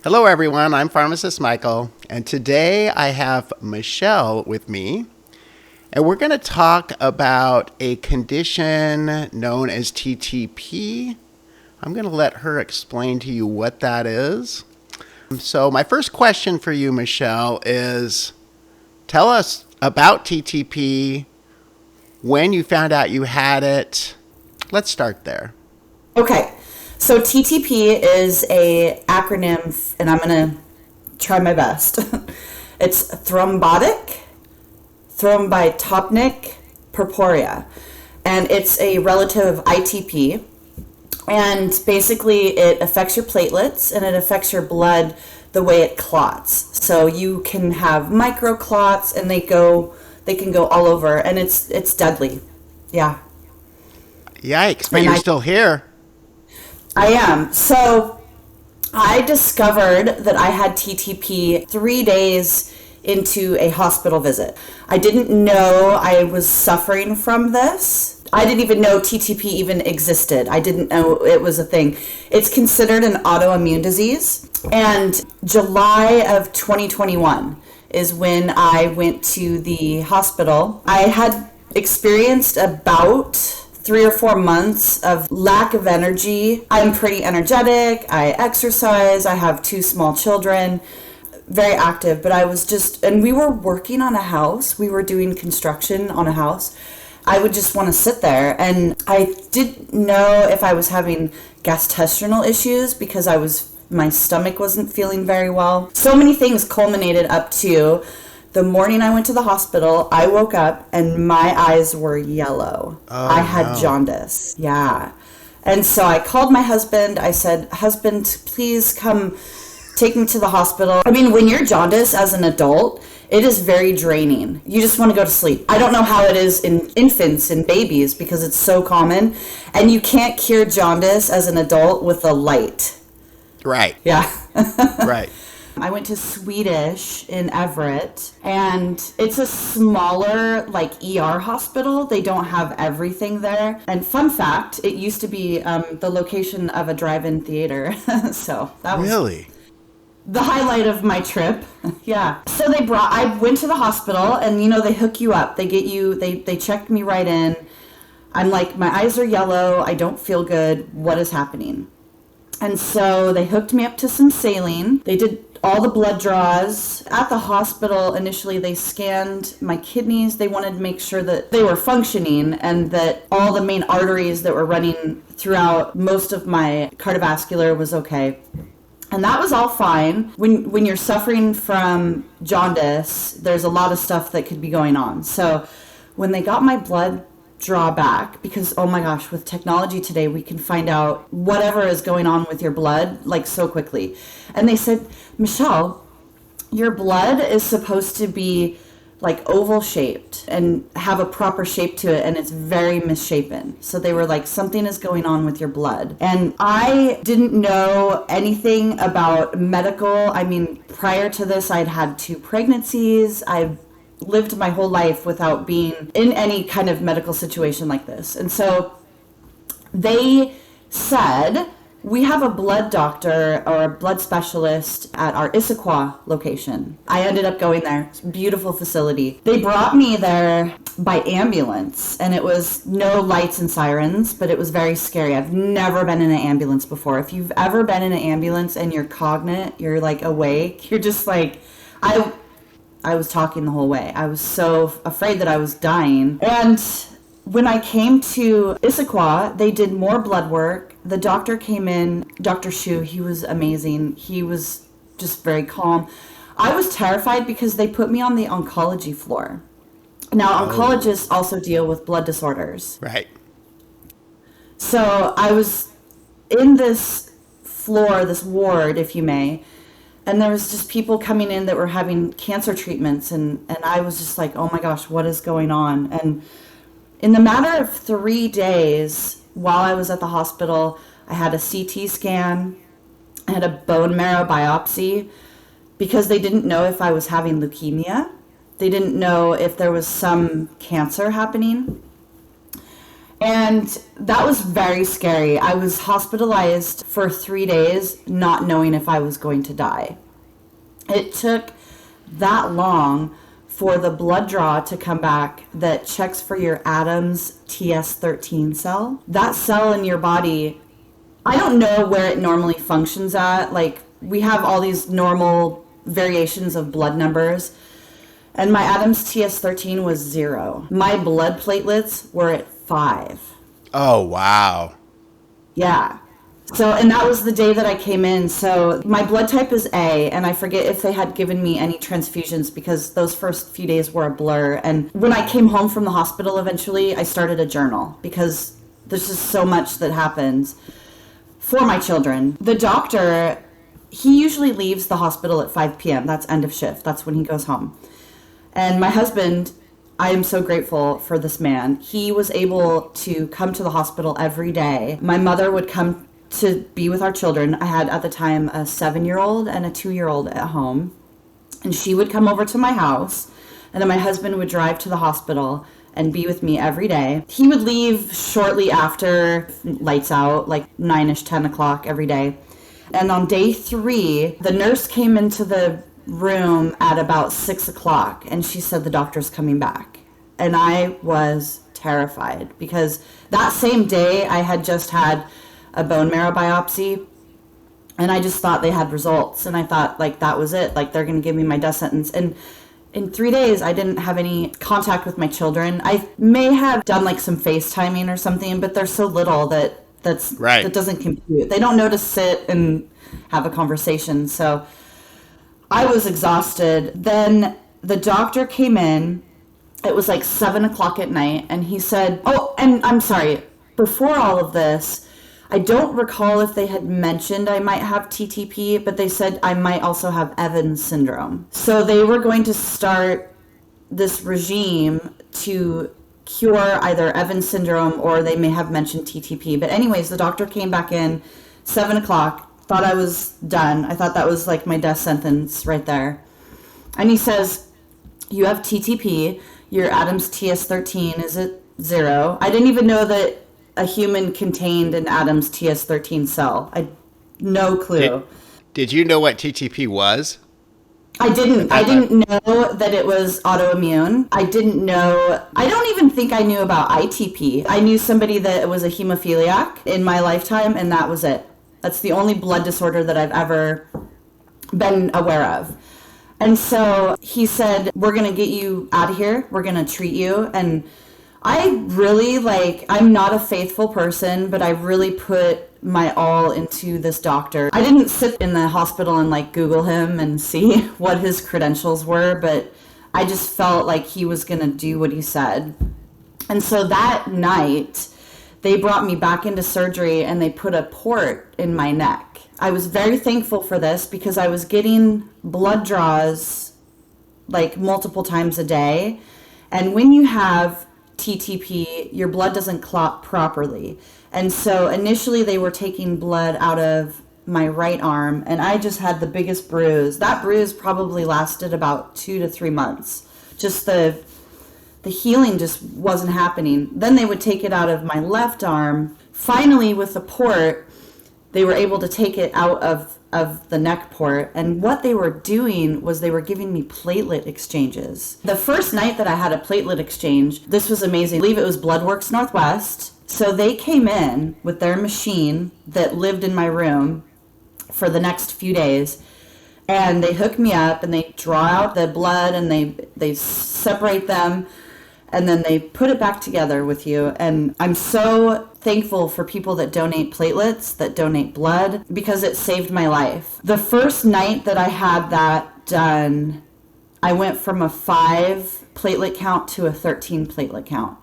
Hello, everyone. I'm Pharmacist Michael, and today I have Michele with me, and we're going to talk about a condition known as TTP. I'm going to let her explain to you what that is. So my first question for you, Michele, is tell us about TTP, when you found out you had it. Let's start there. Okay, so TTP is a acronym, and I'm going to try my best. It's Thrombotic Thrombocytopenic Purpura, and it's a relative of ITP. And basically, it affects your platelets and it affects your blood the way it clots. So you can have micro clots, and they can go all over, and it's deadly. Yeah. Yikes! But you're still here. I am. So I discovered that I had TTP 3 days into a hospital visit. I didn't know I was suffering from this. I didn't even know TTP even existed. I didn't know it was a thing. It's considered an autoimmune disease. And July of 2021 is when I went to the hospital. I had experienced about 3 or 4 months of lack of energy. I'm pretty energetic. I exercise. I have 2 small children. Very active, but and we were working on a house. We were doing construction on a house. I would just want to sit there, and I didn't know if I was having gastrointestinal issues because my stomach wasn't feeling very well. So many things culminated up to the morning I went to the hospital. I woke up and my eyes were yellow. I had jaundice. Yeah. And so I called my husband. I said, "Husband, please come take me to the hospital." I mean, when you're jaundiced as an adult, it is very draining. You just want to go to sleep. I don't know how it is in infants and babies because it's so common. And you can't cure jaundice as an adult with a light. Right. Yeah. Right. I went to Swedish in Everett, and it's a smaller, ER hospital. They don't have everything there. And fun fact, it used to be the location of a drive-in theater. So that was really the highlight of my trip. Yeah. So I went to the hospital, and they hook you up. They checked me right in. I'm like, my eyes are yellow. I don't feel good. What is happening? And so they hooked me up to some saline. They did all the blood draws. At the hospital, initially, they scanned my kidneys. They wanted to make sure that they were functioning and that all the main arteries that were running throughout most of my cardiovascular was okay. And that was all fine. When you're suffering from jaundice, there's a lot of stuff that could be going on. So when they got my blood draw back, because oh my gosh, with technology today, we can find out whatever is going on with your blood so quickly. And they said, "Michele, your blood is supposed to be oval shaped and have a proper shape to it, and it's very misshapen." So they were like, "Something is going on with your blood." And I didn't know anything about medical. I mean, prior to this, I'd had 2 pregnancies. I've lived my whole life without being in any kind of medical situation like this. And so they said, "We have a blood doctor or a blood specialist at our Issaquah location." I ended up going there. It's a beautiful facility. They brought me there by ambulance, and it was no lights and sirens, but it was very scary. I've never been in an ambulance before. If you've ever been in an ambulance and you're cognate, you're awake, you're just I was talking the whole way. I was so afraid that I was dying. And when I came to Issaquah, they did more blood work. The doctor came in, Dr. Shu, he was amazing. He was just very calm. I was terrified because they put me on the oncology floor. Now, oncologists also deal with blood disorders. Right. So I was in this floor, this ward, if you may, and there was just people coming in that were having cancer treatments, and I was just like, oh my gosh, what is going on? And in the matter of 3 days, while I was at the hospital, I had a CT scan, I had a bone marrow biopsy, because they didn't know if I was having leukemia. They didn't know if there was some cancer happening. And that was very scary. I was hospitalized for 3 days, not knowing if I was going to die. It took that long for the blood draw to come back that checks for your Adam's TS13 cell. That cell in your body, I don't know where it normally functions at. Like, we have all these normal variations of blood numbers, and my Adam's TS13 was 0. My blood platelets were at 5. Oh, wow. Yeah. So, and that was the day that I came in. So my blood type is A, and I forget if they had given me any transfusions because those first few days were a blur. And when I came home from the hospital eventually, I started a journal because there's just so much that happens for my children. The doctor, he usually leaves the hospital at 5 p.m. That's end of shift. That's when he goes home. And my husband, I am so grateful for this man. He was able to come to the hospital every day. My mother would come to be with our children. I had at the time a 7-year-old and a 2-year-old at home. And she would come over to my house. And then my husband would drive to the hospital and be with me every day. He would leave shortly after lights out, like 9-ish, 10 o'clock every day. And on day 3, the nurse came into the room at about 6 o'clock, and she said the doctor's coming back. And I was terrified because that same day I had just had a bone marrow biopsy, and I just thought they had results, and I thought, like, that was it, like, they're going to give me my death sentence. And in 3 days I didn't have any contact with my children. I may have done like some FaceTiming or something, but they're so little that right. That doesn't compute. They don't know to sit and have a conversation. So I was exhausted. Then the doctor came in. It was like 7 o'clock at night, and he said, oh, and I'm sorry, before all of this, I don't recall if they had mentioned I might have TTP, but they said I might also have Evans syndrome. So they were going to start this regime to cure either Evans syndrome or they may have mentioned TTP. But anyways, the doctor came back in 7 o'clock. Thought I was done. I thought that was like my death sentence right there. And he says, you have TTP, your Adam's TS13 is at 0. I didn't even know that a human contained an Adam's TS13 cell. I no clue. Did you know what TTP was? I didn't know that it was autoimmune. I don't even think I knew about ITP. I knew somebody that was a hemophiliac in my lifetime, and that was it. That's the only blood disorder that I've ever been aware of. And so he said, we're going to get you out of here. We're going to treat you. And I really, I'm not a faithful person, but I really put my all into this doctor. I didn't sit in the hospital and Google him and see what his credentials were, but I just felt like he was going to do what he said. And so that night, they brought me back into surgery and they put a port in my neck. I was very thankful for this because I was getting blood draws multiple times a day. And when you have TTP, your blood doesn't clot properly. And so initially they were taking blood out of my right arm and I just had the biggest bruise. That bruise probably lasted about 2 to 3 months. Just the healing just wasn't happening. Then they would take it out of my left arm. Finally, with the port, they were able to take it out of the neck port. And what they were doing was they were giving me platelet exchanges. The first night that I had a platelet exchange, this was amazing. I believe it was Bloodworks Northwest. So they came in with their machine that lived in my room for the next few days. And they hook me up and they draw out the blood and they separate them. And then they put it back together with you. And I'm so thankful for people that donate platelets, that donate blood, because it saved my life. The first night that I had that done, I went from a 5 platelet count to a 13 platelet count.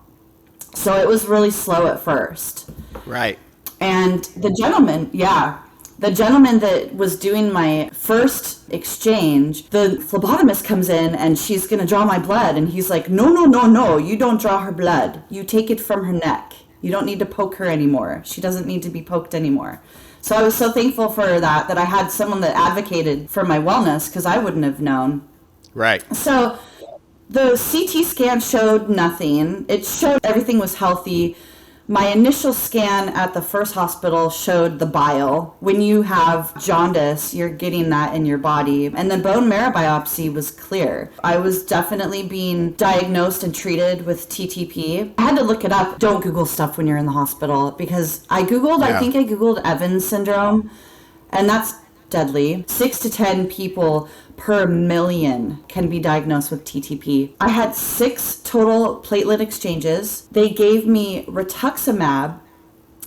So it was really slow at first. Right. And the gentleman that was doing my first exchange, the phlebotomist comes in and she's going to draw my blood. And he's like, no, you don't draw her blood. You take it from her neck. You don't need to poke her anymore. She doesn't need to be poked anymore. So I was so thankful for that I had someone that advocated for my wellness because I wouldn't have known. Right. So the CT scan showed nothing. It showed everything was healthy. My initial scan at the first hospital showed the bile. When you have jaundice, you're getting that in your body. And the bone marrow biopsy was clear. I was definitely being diagnosed and treated with TTP. I had to look it up. Don't Google stuff when you're in the hospital, because I think I Googled Evans syndrome, and that's deadly. 6 to 10 people per million can be diagnosed with TTP. I had 6 total platelet exchanges. They gave me rituximab,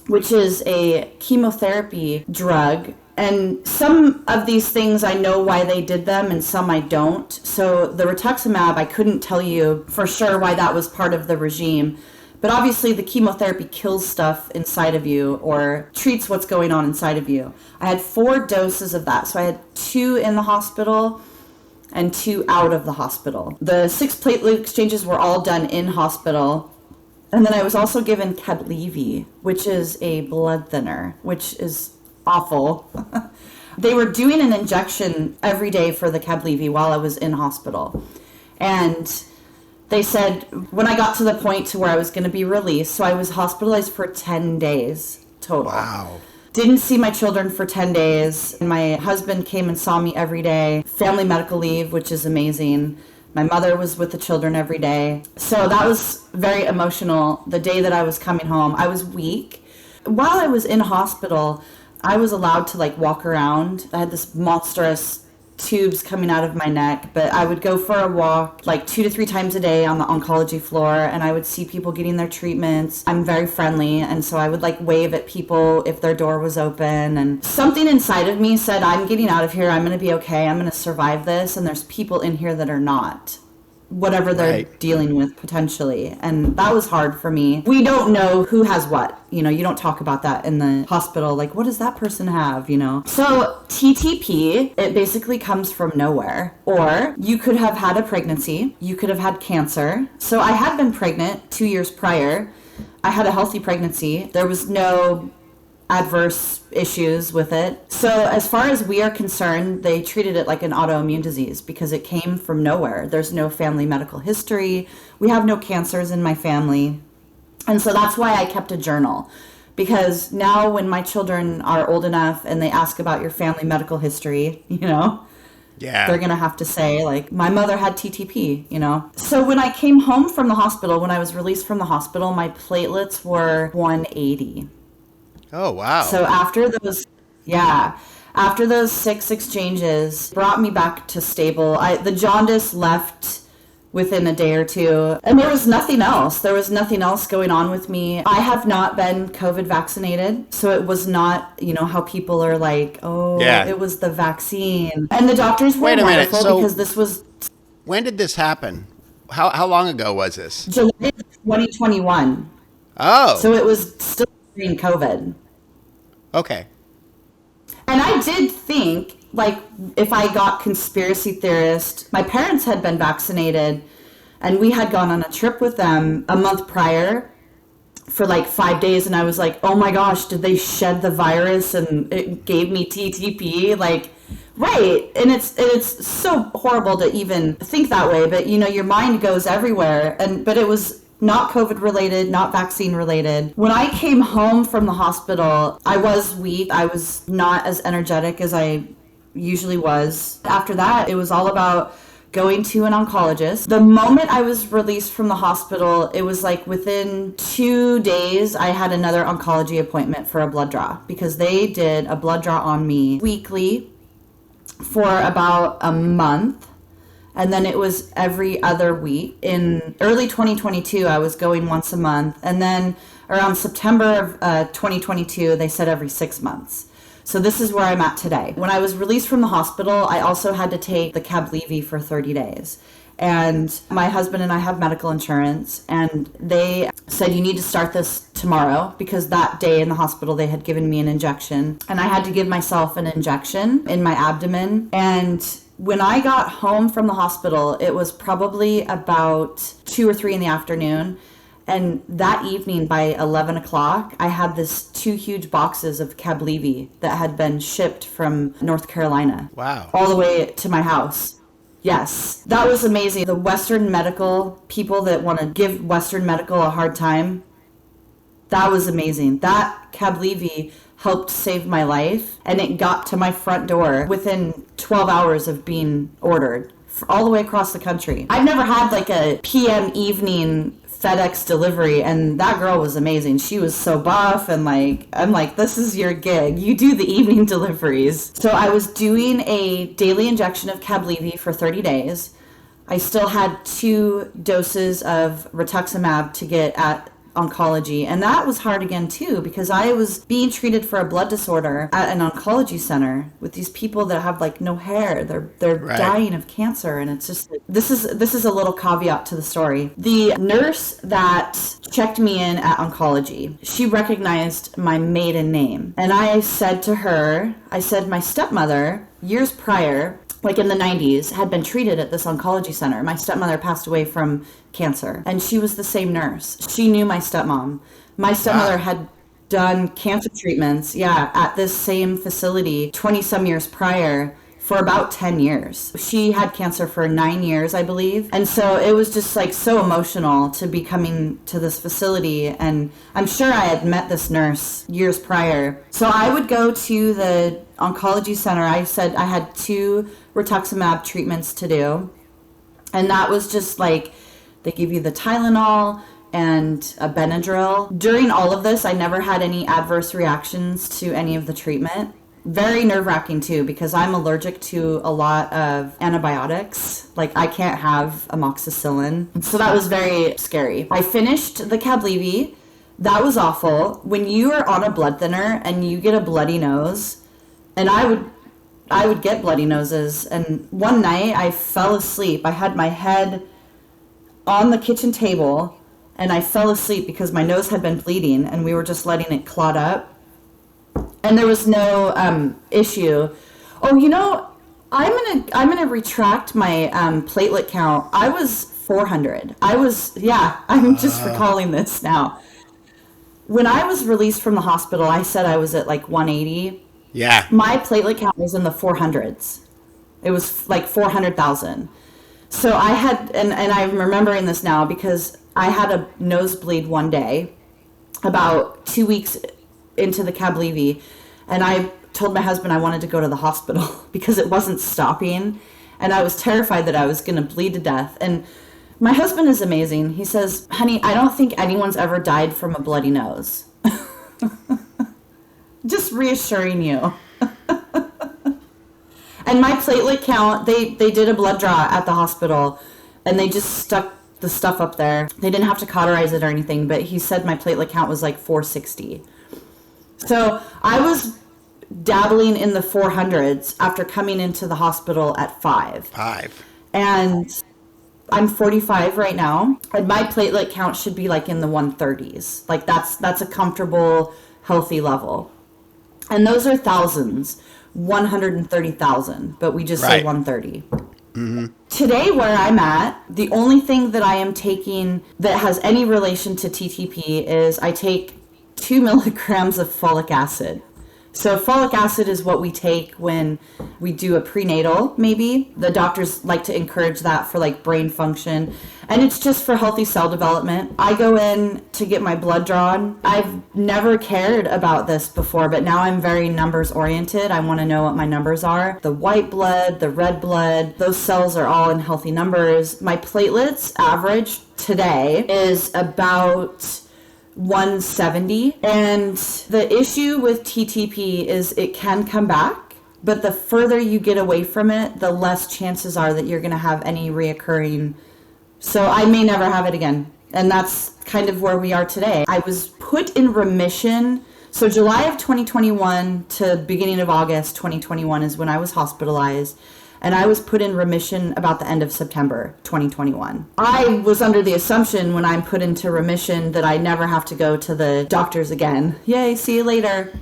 which is a chemotherapy drug. And some of these things I know why they did them and some I don't. So the rituximab, I couldn't tell you for sure why that was part of the regime. But obviously the chemotherapy kills stuff inside of you or treats what's going on inside of you. I had 4 doses of that. So I had 2 in the hospital and 2 out of the hospital. The 6 platelet exchanges were all done in hospital. And then I was also given Cadlevi, which is a blood thinner, which is awful. They were doing an injection every day for the Cadlevi while I was in hospital. And they said when I got to the point to where I was going to be released, so I was hospitalized for 10 days total. Wow. Didn't see my children for 10 days. My husband came and saw me every day. Family medical leave, which is amazing. My mother was with the children every day. So that was very emotional. The day that I was coming home, I was weak. While I was in hospital, I was allowed to walk around. I had this monstrous tubes coming out of my neck, but I would go for a walk 2 to 3 times a day on the oncology floor, and I would see people getting their treatments. I'm very friendly, and so I would wave at people if their door was open, and something inside of me said, I'm getting out of here, I'm going to be okay, I'm going to survive this, and there's people in here that are not. Whatever they're dealing with potentially. And that was hard for me. We don't know who has what. You don't talk about that in the hospital. What does that person have, So TTP, it basically comes from nowhere. Or you could have had a pregnancy. You could have had cancer. So I had been pregnant 2 years prior. I had a healthy pregnancy. There was no adverse issues with it. So as far as we are concerned, they treated it like an autoimmune disease because it came from nowhere. There's no family medical history. We have no cancers in my family. And so that's why I kept a journal. Because now when my children are old enough and they ask about your family medical history, they're going to have to say, my mother had TTP, So when I came home from the hospital, when I was released from the hospital, my platelets were 180. Oh, wow. So after those 6 exchanges brought me back to stable. The jaundice left within a day or 2, and there was nothing else. There was nothing else going on with me. I have not been COVID vaccinated, so it was not, how people are it was the vaccine. And the doctors were wonderful because this was... When did this happen? How long ago was this? July 2021. Oh. So it was still during COVID. Okay. And I did think, if I got conspiracy theorist, my parents had been vaccinated, and we had gone on a trip with them a month prior for 5 days, and I was like, oh my gosh, did they shed the virus and it gave me TTP? Right. And it's so horrible to even think that way, but your mind goes everywhere. But it was not COVID related, not vaccine related. When I came home from the hospital, I was weak. I was not as energetic as I usually was. After that, it was all about going to an oncologist. The moment I was released from the hospital, it was within 2 days, I had another oncology appointment for a blood draw because they did a blood draw on me weekly for about a month. And then it was every other week. In early 2022, I was going once a month. And then around September of 2022, they said every 6 months. So this is where I'm at today. When I was released from the hospital, I also had to take the Cadlevi for 30 days. And my husband and I have medical insurance. And they said, you need to start this tomorrow because that day in the hospital, they had given me an injection. And I had to give myself an injection in my abdomen. And when I got home from the hospital, it was probably about 2 or 3 in the afternoon. And that evening by 11 o'clock, I had this 2 huge boxes of Cadlevi that had been shipped from North Carolina. Wow. All the way to my house. Yes, that was amazing. The Western medical people that want to give Western medical a hard time, That was amazing. That cab levy helped save my life, and it got to my front door within 12 hours of being ordered all the way across the country. I've never had like a PM evening FedEx delivery, and that girl was amazing. She was so buff, and like, I'm like, this is your gig. You do the evening deliveries. So I was doing a daily injection of Cablevy for 30 days. I still had 2 doses of rituximab to get at oncology, and that was hard again too, because I was being treated for a blood disorder at an oncology center with these people that have like no hair. They're Right. dying of cancer, and it's just this is a little caveat to the story. The nurse that checked me in at oncology, she recognized my maiden name, and I said to her, I said, my stepmother years prior, like in the 90s, had been treated at this oncology center. My stepmother passed away from cancer, and she was the same nurse. She knew my stepmom. My stepmother had done cancer treatments, at this same facility 20 some years prior for about 10 years. She had cancer for 9 years, I believe. And so it was just like so emotional to be coming to this facility. And I'm sure I had met this nurse years prior. So I would go to the oncology center. I said I had 2 rituximab treatments to do. And that was just like, they give you the Tylenol and a Benadryl. During all of this, I never had any adverse reactions to any of the treatment. Very nerve-wracking too, because I'm allergic to a lot of antibiotics. Like, I can't have amoxicillin. So that was very scary. I finished the Cablevy. That was awful. When you are on a blood thinner and you get a bloody nose, and I would get bloody noses. And one night I fell asleep. I had my head on the kitchen table, and I fell asleep because my nose had been bleeding, and we were just letting it clot up. And there was no issue. Oh, you know, I'm gonna retract my platelet count. I was 400. I'm just recalling this now. When I was released from the hospital, I said I was at like 180. Yeah. My platelet count was in the 400s. It was like 400,000. So I had, and I'm remembering this now because I had a nosebleed one day, about 2 weeks into the Cablevy, and I told my husband I wanted to go to the hospital because it wasn't stopping, and I was terrified that I was going to bleed to death. And my husband is amazing. He says, honey, I don't think anyone's ever died from a bloody nose. Just reassuring you. And my platelet count, they did a blood draw at the hospital, and they just stuck the stuff up there. They didn't have to cauterize it or anything, but he said my platelet count was like 460. So I was dabbling in the 400s after coming into the hospital at 5. And I'm 45 right now, and my platelet count should be like in the 130s. Like that's a comfortable, healthy level. And those are thousands, 130,000, but we just say 130. Mm-hmm. Today, where I'm at, the only thing that I am taking that has any relation to TTP is I take 2 milligrams of folic acid. So folic acid is what we take when we do a prenatal, maybe. The doctors like to encourage that for like brain function. And it's just for healthy cell development. I go in to get my blood drawn. I've never cared about this before, but now I'm very numbers oriented. I want to know what my numbers are. The white blood, the red blood, those cells are all in healthy numbers. My platelets average today is about 170. And the issue with TTP is it can come back, but the further you get away from it, the less chances are that you're going to have any reoccurring. So I may never have it again. And that's kind of where we are today. I was put in remission. So July of 2021 to beginning of August 2021 is when I was hospitalized. And I was put in remission about the end of September 2021. I was under the assumption when I'm put into remission that I never have to go to the doctors again. Yay, see you later.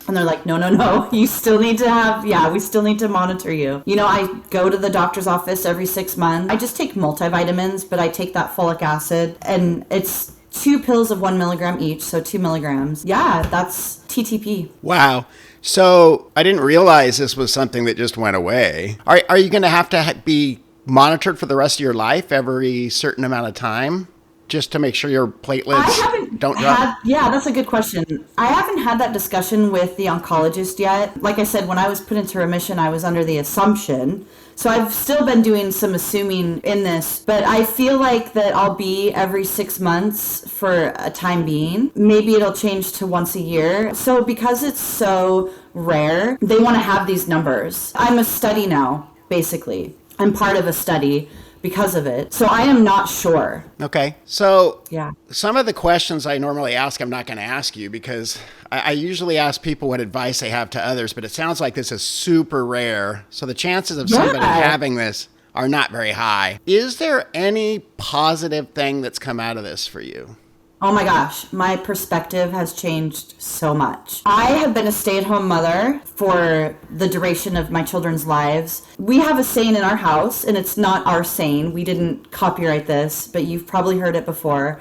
And they're like, no, you still need to have, we still need to monitor you. You know, I go to the doctor's office every 6 months. I just take multivitamins, but I take that folic acid, and it's 2 pills of 1 milligram each, so 2 milligrams. Yeah, that's TTP. Wow. So I didn't realize this was something that just went away. Are you going to have to be monitored for the rest of your life every certain amount of time just to make sure your platelets? don't drop. Yeah, that's a good question. I haven't had that discussion with the oncologist yet. Like I said, when I was put into remission, I was under the assumption. So I've still been doing some assuming in this, but I feel like that I'll be every 6 months for a time being. Maybe it'll change to once a year. So because it's so rare, they want to have these numbers. I'm a study now, basically. I'm part of a study because of it. So I am not sure. Okay. So Yeah. some of the questions I normally ask, I'm not going to ask you because I usually ask people what advice they have to others, but it sounds like this is super rare. So the chances of somebody having this are not very high. Is there any positive thing that's come out of this for you? Oh my gosh, my perspective has changed so much. I have been a stay-at-home mother for the duration of my children's lives. We have a saying in our house, and it's not our saying. We didn't copyright this, but you've probably heard it before.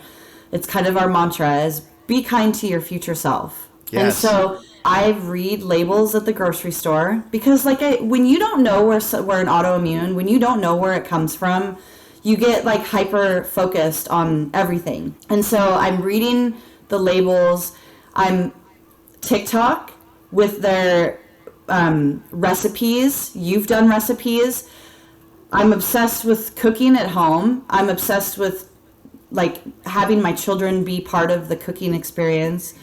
It's kind of our mantra is be kind to your future self. Yes. And so I read labels at the grocery store because when you don't know where an autoimmune, when you don't know where it comes from, you get like hyper focused on everything. And so I'm reading the labels. I'm TikTok with their recipes. You've done recipes. I'm obsessed with cooking at home. I'm obsessed with like having my children be part of the cooking experience.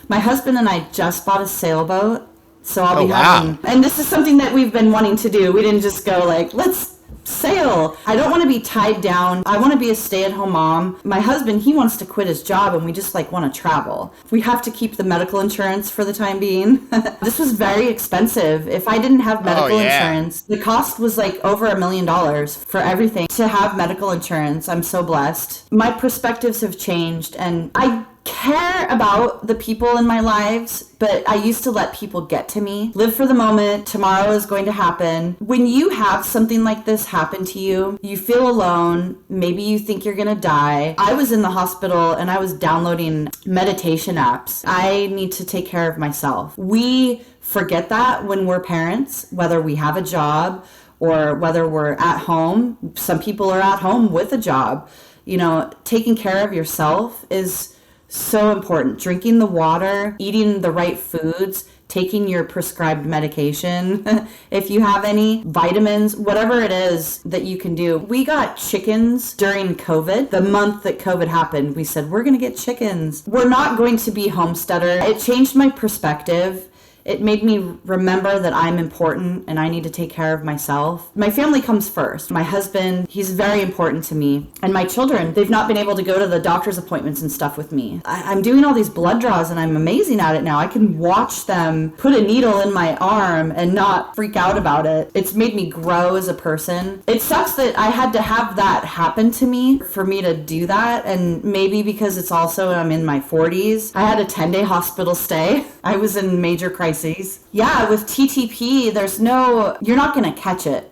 My husband and I just bought a sailboat. So I'll be having, and this is something that we've been wanting to do. We didn't just go like, let's sail. I don't want to be tied down. I want to be a stay-at-home mom. My husband, he wants to quit his job and we just like want to travel. We have to keep the medical insurance for the time being. This was very expensive. If I didn't have medical insurance, the cost was like over $1 million for everything. To have medical insurance, I'm so blessed. My perspectives have changed and I care about the people in my lives, but I used to let people get to me. Live for the moment. Tomorrow is going to happen. When you have something like this happen to you, you feel alone. Maybe you think you're going to die. I was in the hospital and I was downloading meditation apps. I need to take care of myself. We forget that when we're parents, whether we have a job or whether we're at home. Some people are at home with a job. You know, taking care of yourself is so important. Drinking the water, eating the right foods, taking your prescribed medication, if you have any, vitamins, whatever it is that you can do. We got chickens during COVID. The month that COVID happened, we said, we're going to get chickens. We're not going to be homesteader. It changed my perspective. It made me remember that I'm important and I need to take care of myself. My family comes first. My husband, he's very important to me. And my children, they've not been able to go to the doctor's appointments and stuff with me. I'm doing all these blood draws and I'm amazing at it now. I can watch them put a needle in my arm and not freak out about it. It's made me grow as a person. It sucks that I had to have that happen to me for me to do that. And maybe because it's also, I'm in my 40s. I had a 10-day hospital stay. I was in major crisis. Yeah, with TTP, you're not going to catch it.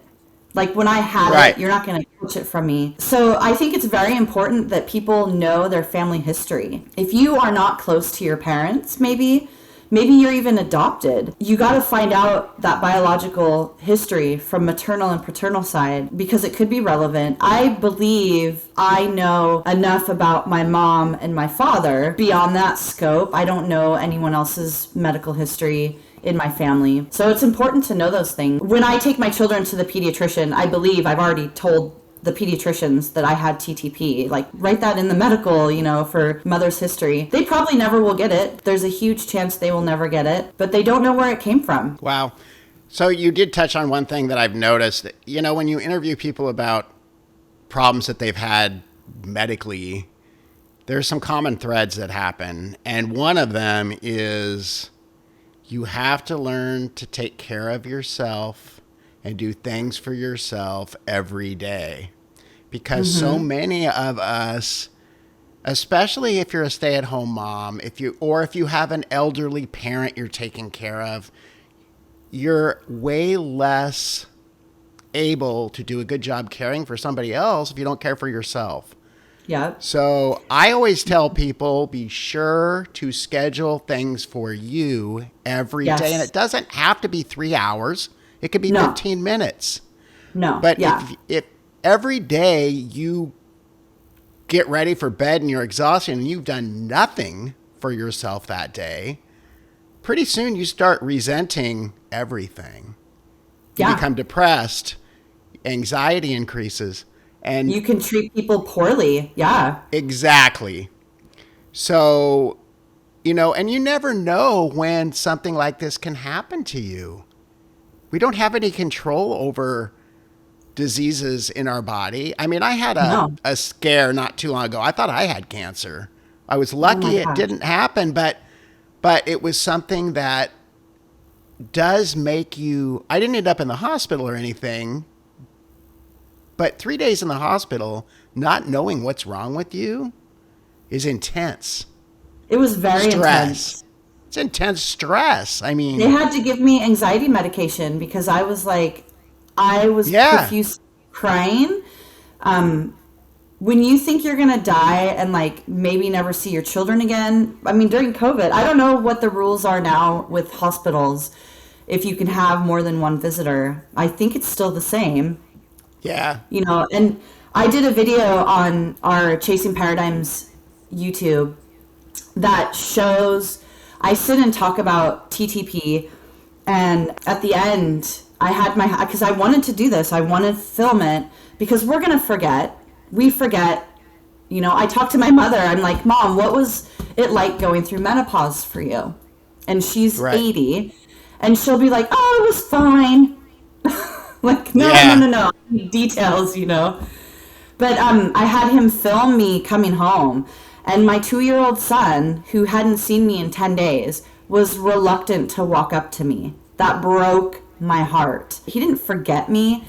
Like when I had it, you're not going to catch it from me. So I think it's very important that people know their family history. If you are not close to your parents, maybe you're even adopted. You got to find out that biological history from maternal and paternal side because it could be relevant. I believe I know enough about my mom and my father beyond that scope. I don't know anyone else's medical history in my family. So it's important to know those things. When I take my children to the pediatrician, I believe I've already told the pediatricians that I had TTP, like write that in the medical, for mother's history. They probably never will get it. There's a huge chance they will never get it, but they don't know where it came from. Wow. So you did touch on one thing that I've noticed, when you interview people about problems that they've had medically, there's some common threads that happen. And one of them is you have to learn to take care of yourself and do things for yourself every day. Because so many of us, especially if you're a stay-at-home mom, if you have an elderly parent you're taking care of, you're way less able to do a good job caring for somebody else if you don't care for yourself. Yeah. So I always tell people, be sure to schedule things for you every day. And it doesn't have to be 3 hours. It could be 15 minutes. No. But if every day you get ready for bed and you're exhausted and you've done nothing for yourself that day, pretty soon you start resenting everything. You become depressed, anxiety increases, and you can treat people poorly. Yeah. Exactly. So, and you never know when something like this can happen to you. We don't have any control over diseases in our body. I mean, I had a scare not too long ago. I thought I had cancer. I was lucky it didn't happen, but it was something that does make you, I didn't end up in the hospital or anything, but 3 days in the hospital, not knowing what's wrong with you is intense. It was very intense. It's intense stress. I mean, they had to give me anxiety medication because I was profuse crying. When you think you're going to die and like maybe never see your children again, I mean, during COVID, I don't know what the rules are now with hospitals, if you can have more than one visitor. I think it's still the same. Yeah. And I did a video on our Chasing Paradigms YouTube that shows, I sit and talk about TTP, and at the end, I had because I wanted to do this, I wanted to film it, because we're going to forget. We forget. I talked to my mother. I'm like, Mom, what was it like going through menopause for you? And she's 80. And she'll be like, oh, it was fine. Like, no. Details, But I had him film me coming home. And my 2-year-old son, who hadn't seen me in 10 days, was reluctant to walk up to me. That broke my heart. He didn't forget me,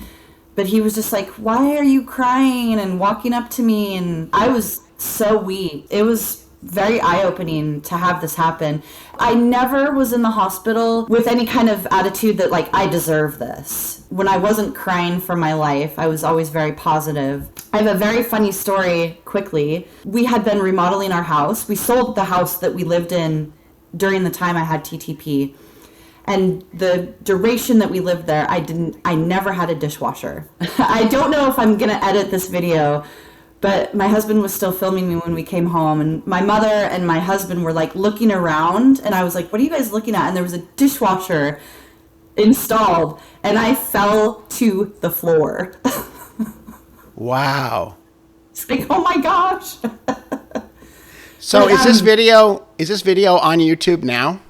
but he was just like, why are you crying and walking up to me? And I was so weak. It was very eye-opening to have this happen. I never was in the hospital with any kind of attitude that, like, I deserve this. When I wasn't crying for my life, I was always very positive. I have a very funny story, quickly. We had been remodeling our house. We sold the house that we lived in during the time I had TTP. And the duration that we lived there, I never had a dishwasher. I don't know if I'm going to edit this video, but my husband was still filming me when we came home, and my mother and my husband were like looking around, and I was like, what are you guys looking at? And there was a dishwasher installed, and I fell to the floor. Wow. It's like, oh my gosh. So is this video on YouTube now?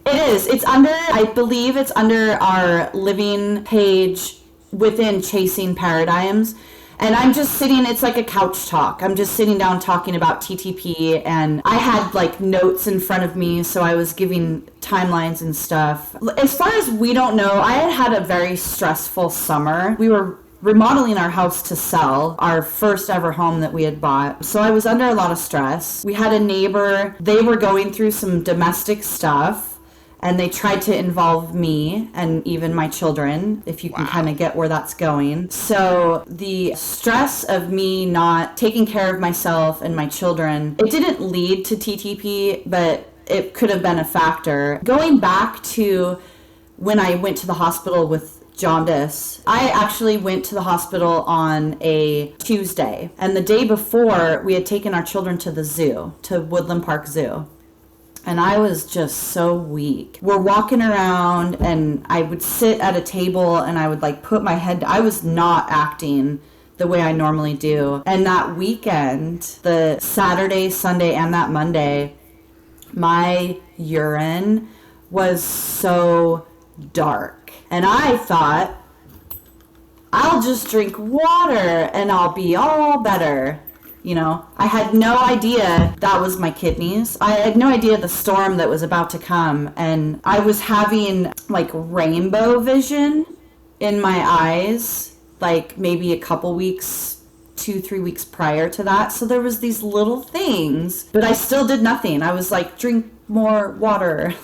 It is. I believe it's under our living page within Chasing Paradigms. And I'm just sitting, it's like a couch talk. I'm just sitting down talking about TTP, and I had like notes in front of me, so I was giving timelines and stuff. As far as we don't know, I had a very stressful summer. We were remodeling our house to sell, our first ever home that we had bought. So I was under a lot of stress. We had a neighbor, they were going through some domestic stuff, and they tried to involve me and even my children, if you can kind of get where that's going. So the stress of me not taking care of myself and my children, it didn't lead to TTP, but it could have been a factor. Going back to when I went to the hospital with jaundice, I actually went to the hospital on a Tuesday. And the day before, we had taken our children to the zoo, to Woodland Park Zoo. And I was just so weak. We're walking around, and I would sit at a table, and I would like put my head, I was not acting the way I normally do. And that weekend, the Saturday, Sunday, and that Monday, my urine was so dark. And I thought, I'll just drink water and I'll be all better. I had no idea that was my kidneys. I had no idea the storm that was about to come. And I was having like rainbow vision in my eyes, like maybe a couple weeks, 2-3 weeks prior to that. So there was these little things, but I still did nothing. I was like, drink more water,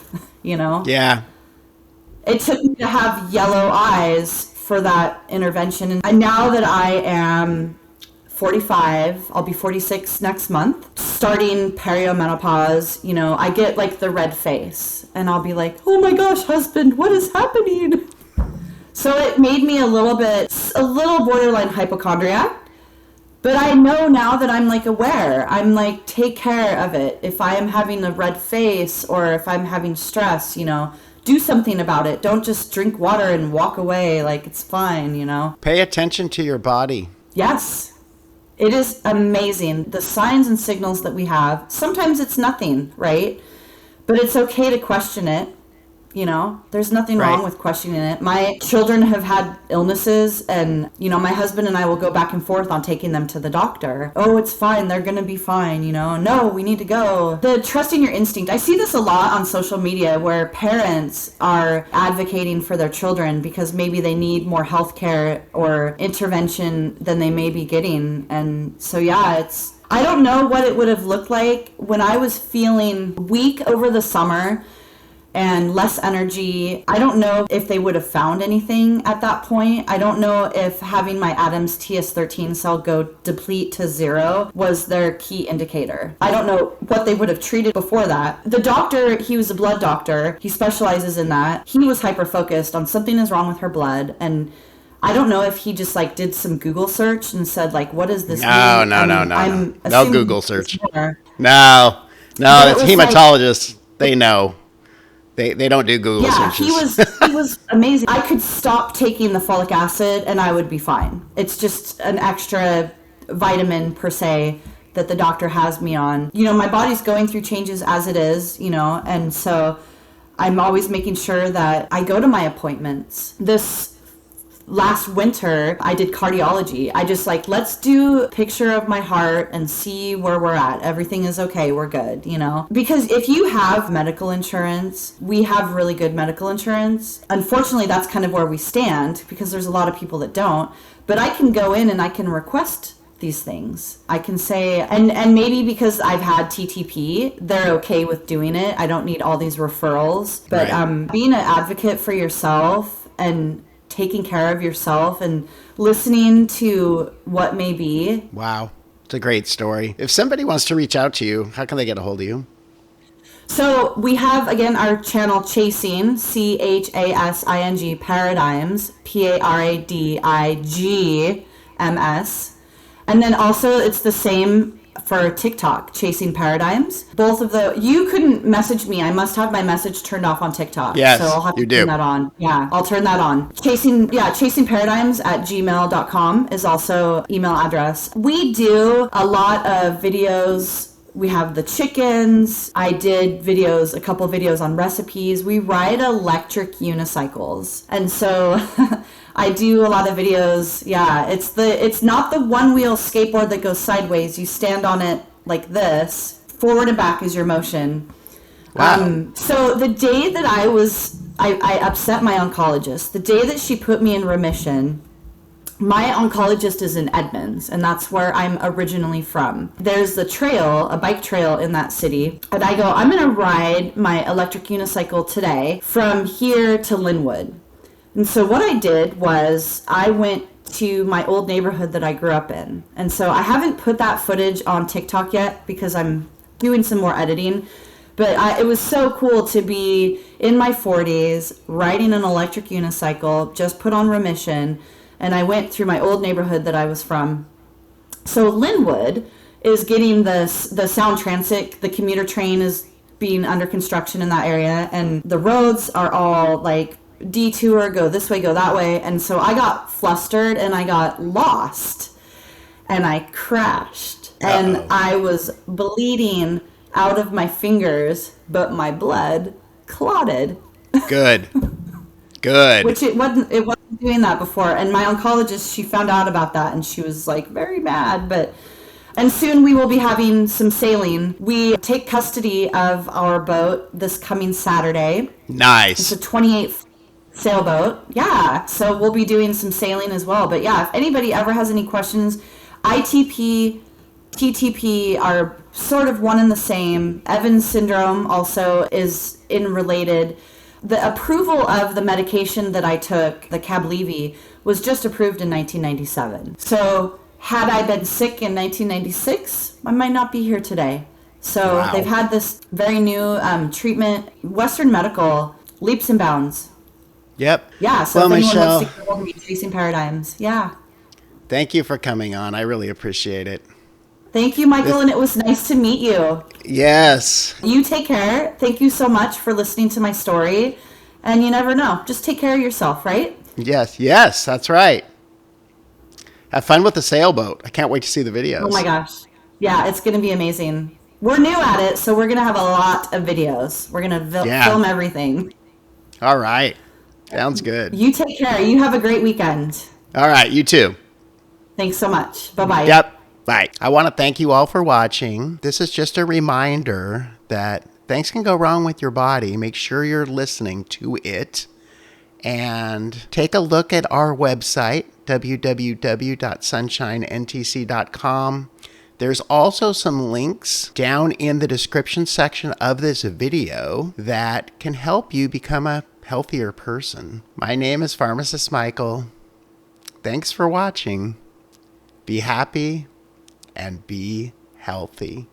Yeah. It took me to have yellow eyes for that intervention. And now that I am 45, I'll be 46 next month, starting perimenopause, I get like the red face, and I'll be like, oh my gosh, husband, what is happening? So it made me a little borderline hypochondriac, But I know now that I'm like aware. I'm like, take care of it. If I am having a red face or if I'm having stress, do something about it. Don't just drink water and walk away like it's fine. Pay attention to your body. Yes. It is amazing. The signs and signals that we have. Sometimes it's nothing, right? But it's okay to question it. There's nothing wrong with questioning it. My children have had illnesses and, my husband and I will go back and forth on taking them to the doctor. Oh, it's fine. They're going to be fine. No, we need to go. The trusting your instinct. I see this a lot on social media where parents are advocating for their children because maybe they need more health care or intervention than they may be getting. And so, I don't know what it would have looked like when I was feeling weak over the summer and less energy. I don't know if they would have found anything at that point. I don't know if having my Adam's TS13 cell go deplete to 0 was their key indicator. I don't know what they would have treated before that. The doctor, he was a blood doctor. He specializes in that. He was hyper-focused on something is wrong with her blood, and I don't know if he just did some Google search and said what does this mean? No Google search. No, it's hematologists. They know. They don't do Google searches. He was amazing. I could stop taking the folic acid and I would be fine. It's just an extra vitamin per se that the doctor has me on. My body's going through changes as it is, and so I'm always making sure that I go to my appointments. This last winter, I did cardiology. I just let's do a picture of my heart and see where we're at. Everything is okay. We're good, Because if you have medical insurance, we have really good medical insurance. Unfortunately, that's kind of where we stand because there's a lot of people that don't. But I can go in and I can request these things. I can say, and maybe because I've had TTP, they're okay with doing it. I don't need all these referrals. But being an advocate for yourself and taking care of yourself and listening to what may be. Wow. It's a great story. If somebody wants to reach out to you, how can they get a hold of you? So we have, again, our channel Chasing, CHASING Paradigms, PARADIGMS. And then also it's the same for TikTok, Chasing Paradigms. Both of you couldn't message me. I must have my message turned off on TikTok. Yes, so I'll have to you do. Turn that on. Yeah, I'll turn that on. Chasing Paradigms at gmail.com is also email address. We do a lot of videos. We have the chickens. I did a couple videos on recipes. We ride electric unicycles. And so I do a lot of videos. Yeah, it's not the one-wheel skateboard that goes sideways. You stand on it like this. Forward and back is your motion. Wow. So the day that I upset my oncologist, the day that she put me in remission, my oncologist is in Edmonds, and that's where I'm originally from. There's a bike trail in that city, and I go, I'm going to ride my electric unicycle today from here to Linwood. And so what I did was I went to my old neighborhood that I grew up in. And so I haven't put that footage on TikTok yet because I'm doing some more editing. But it was so cool to be in my 40s, riding an electric unicycle, just put on remission, and I went through my old neighborhood that I was from. So Linwood is getting the Sound Transit. The commuter train is being under construction in that area, and the roads are all detour, go this way, go that way. And so I got flustered and I got lost and I crashed. And I was bleeding out of my fingers, but my blood clotted. Good. Which it wasn't doing that before. And my oncologist, she found out about that and she was very mad. And soon we will be having some sailing. We take custody of our boat this coming Saturday. Nice. It's a 28 sailboat. Yeah. So we'll be doing some sailing as well. But yeah, if anybody ever has any questions, ITP, TTP are sort of one and the same. Evans syndrome also is related. The approval of the medication that I took, the Cablevy, was just approved in 1997. So had I been sick in 1996, I might not be here today. So They've had this very new treatment, Western Medical, leaps and bounds. Yep. Yeah, so well, if anyone Michele, wants to get hold of me, Chasing Paradigms. Yeah. Thank you for coming on. I really appreciate it. Thank you, Michael, and it was nice to meet you. Yes. You take care. Thank you so much for listening to my story. And you never know. Just take care of yourself, right? Yes, that's right. Have fun with the sailboat. I can't wait to see the videos. Oh my gosh. Yeah, it's going to be amazing. We're new at it, so we're going to have a lot of videos. We're going to film everything. All right. Sounds good. You take care. You have a great weekend. All right, you too. Thanks so much. Bye-bye. Yep. Bye. I want to thank you all for watching. This is just a reminder that things can go wrong with your body. Make sure you're listening to it. And take a look at our website, www.sunshinentc.com. There's also some links down in the description section of this video that can help you become a healthier person. My name is Pharmacist Michael. Thanks for watching. Be happy and be healthy.